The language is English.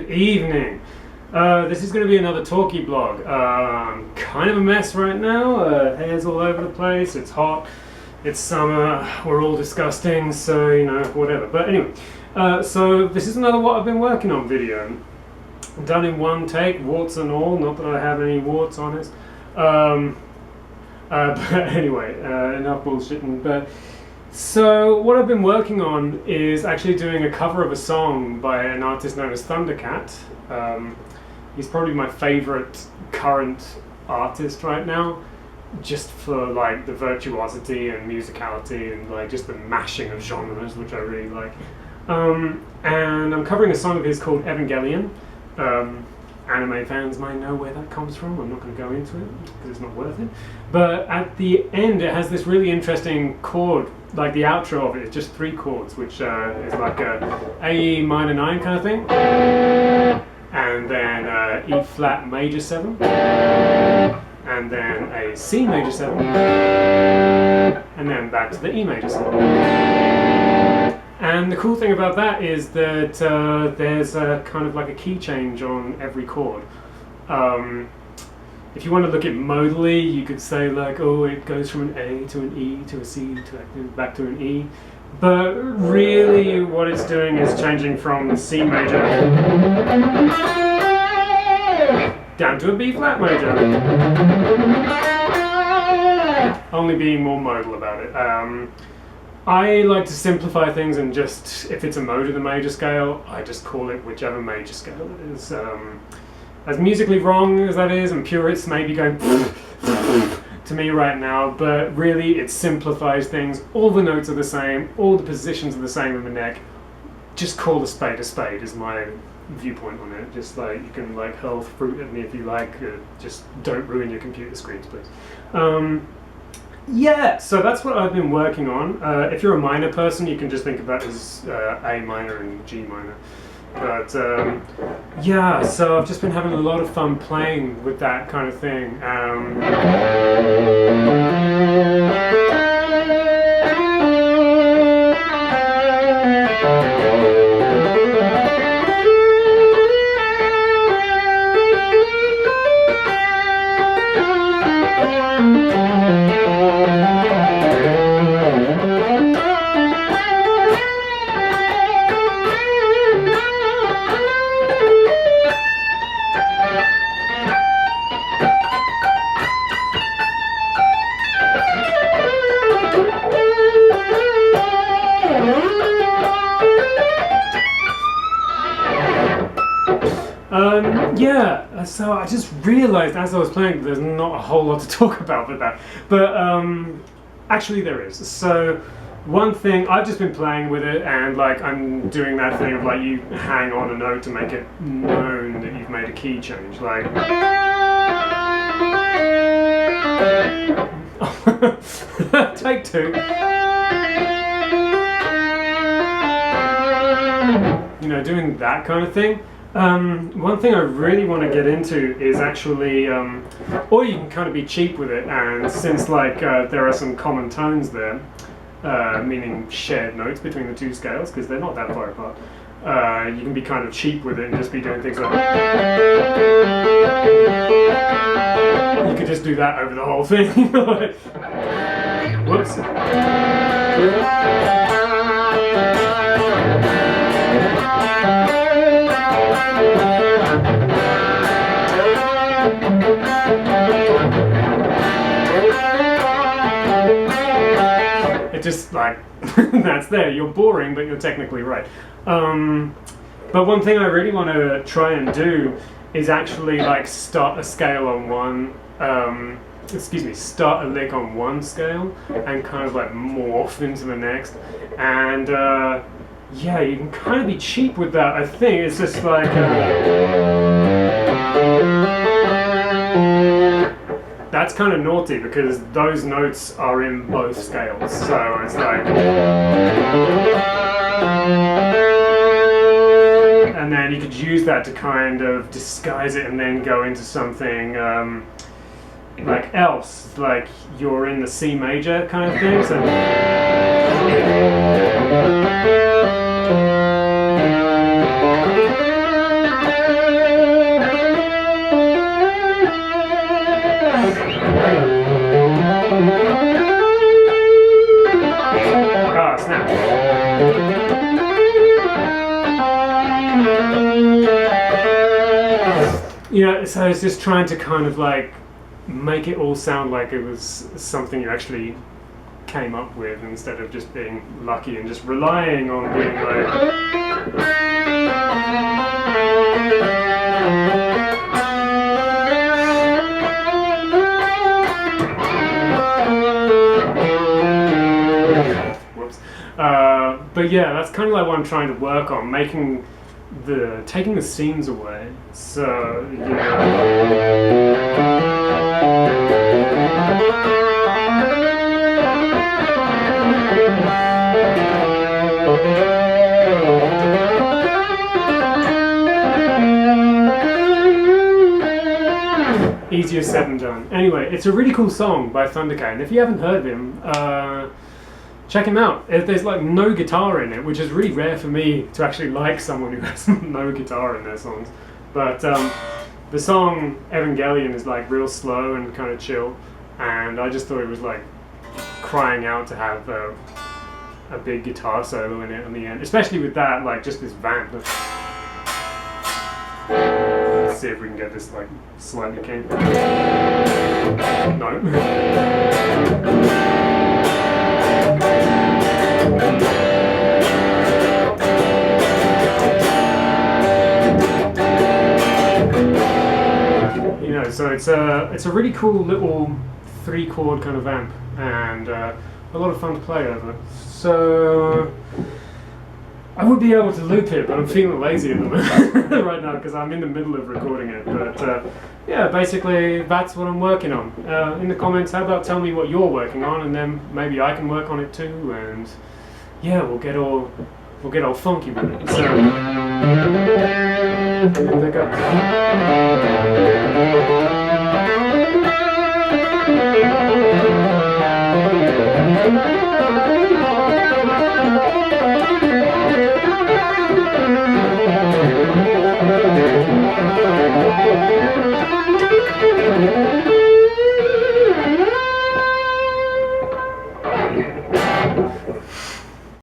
Good evening. This is going to be another talkie blog. Kind of a mess right now. Hair's all over the place. It's hot. It's summer. We're all disgusting. So, you know, whatever. But anyway, so this is another what I've been working on video. Done in one take, warts and all. Not that I have any warts on it. But anyway, enough bullshitting. But so what I've been working on is actually doing a cover of a song by an artist known as Thundercat. He's probably my favorite current artist right now, just for like the virtuosity and musicality and like just the mashing of genres, which I really like. And I'm covering a song of his called Evangelion. Anime fans might know where that comes from. I'm not going to go into it because it's not worth it. But at the end, it has this really interesting chord, like the outro of it. It's just 3 chords, which is like a minor 9 kind of thing, and then E flat major 7, and then a C major 7, and then back to the E major 7. And the cool thing about that is that there's a kind of like a key change on every chord. If you want to look at modally, you could say like, oh, it goes from an A to an E to a C to back to an E. But really what it's doing is changing from C major down to a B flat major. Only being more modal about it. I like to simplify things and just, if it's a mode of the major scale, I just call it whichever major scale it is. As musically wrong as that is, and purists may be going to me right now, but really it simplifies things. All the notes are the same, all the positions are the same in the neck. Just call a spade is my viewpoint on it. Just like, you can like hurl fruit at me if you like, just don't ruin your computer screens, please. Yeah, so that's what I've been working on. If you're a minor person, you can just think of that as A minor and G minor. But yeah, so I've just been having a lot of fun playing with that kind of thing. Yeah, so I just realized as I was playing there's not a whole lot to talk about with that, but actually there is. So one thing, I've just been playing with it, and like I'm doing that thing of like you hang on a note to make it known that you've made a key change, like take 2. You know, doing that kind of thing. One thing I really want to get into is actually, or you can kind of be cheap with it, and since like there are some common tones there, meaning shared notes between the 2 scales, because they're not that far apart, you can be kind of cheap with it and just be doing things like, you could just do that over the whole thing. Like, whoops. It just like, that's there, you're boring, but you're technically right. But one thing I really want to try and do is actually like start a scale on one, start a lick on one scale and kind of like morph into the next. And yeah, you can kind of be cheap with that, I think. It's just like that's kind of naughty because those notes are in both scales, so it's like, and then you could use that to kind of disguise it and then go into something like else, like you're in the C major kind of thing. So you know, so it's just trying to kind of like make it all sound like it was something you actually came up with instead of just being lucky and just relying on being like. But yeah, that's kind of like what I'm trying to work on, taking the seams away. So, you easier said than done. Anyway, it's a really cool song by Thundercat, and if you haven't heard of him, check him out. There's like no guitar in it, which is really rare for me to actually like someone who has no guitar in their songs. But the song Evangelion is like real slow and kind of chill, and I just thought it was like crying out to have a big guitar solo in it in the end, especially with that, like just this vamp. Let's see if we can get this like slightly clean. No. You know, so it's a really cool little 3-chord kind of amp, and a lot of fun to play over. So I would be able to loop it, but I'm feeling lazy at the moment right now because I'm in the middle of recording it. But yeah, basically that's what I'm working on. In the comments, how about tell me what you're working on, and then maybe I can work on it too. And yeah, we'll get all funky with it. So there we go.